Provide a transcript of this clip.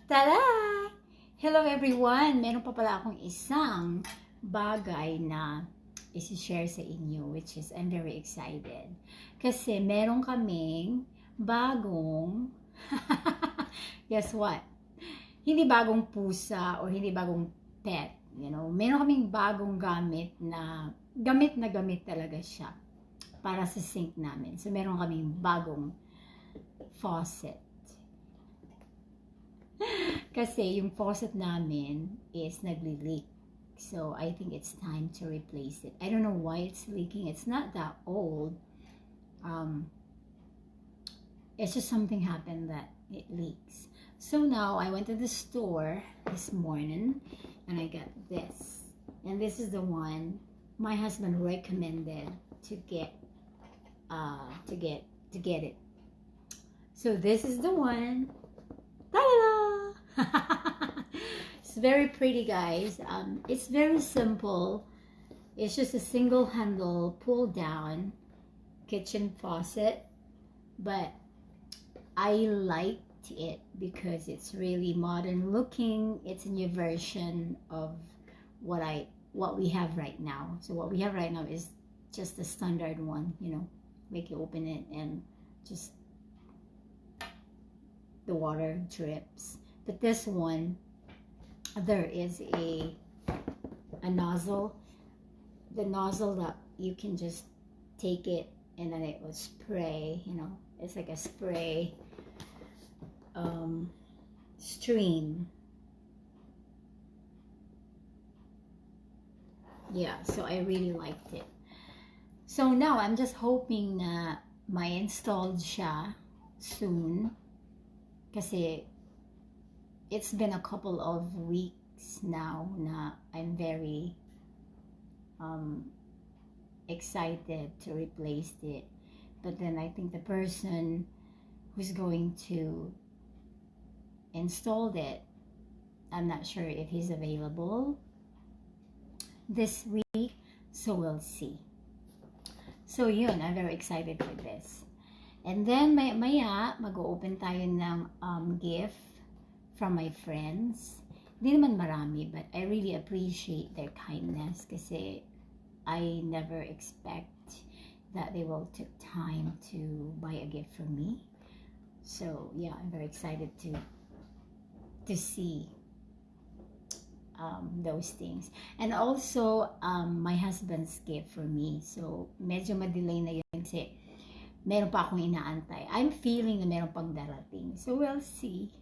Tada! Hello everyone! Meron pa pala akong isang bagay na isi-share sa inyo, which is I'm very excited. Kasi meron kaming bagong guess what? Hindi bagong pusa or hindi bagong pet, Meron kaming bagong gamit talaga siya para sa sink namin. So meron kaming bagong faucet. Kasi yung faucet namin is nagli-leak. So, I think it's time to replace it. I don't know why it's leaking. It's not that old. It's just something happened that it leaks. So now, I went to the store this morning and I got this. And this is the one my husband recommended to get it. So this is the one. Ta-da! It's very pretty, guys. It's very simple. It's just a single handle pull down kitchen faucet, but I liked it because it's really modern looking. It's a new version of what we have right now. So what we have right now is just the standard one, like you open it and just the water drips. But this one, there is a nozzle. The nozzle that you can just take it and then it will spray, it's like a spray stream. Yeah, so I really liked it. So now I'm just hoping na may installed siya soon. Kasi it's been a couple of weeks now na I'm very excited to replace it. But then I think the person who's going to install it, I'm not sure if he's available this week. So we'll see. So yun, I'm very excited for this. And then maya mag-open tayo ng gift from my friends. Hindi naman marami, but I really appreciate their kindness kasi I never expect that they will take time to buy a gift for me. So yeah, I'm very excited to see those things. And also my husband's gift for me. So medyo ma-delay na yun kasi meron pa akong inaantay. I'm feeling na meron pang darating. So we'll see.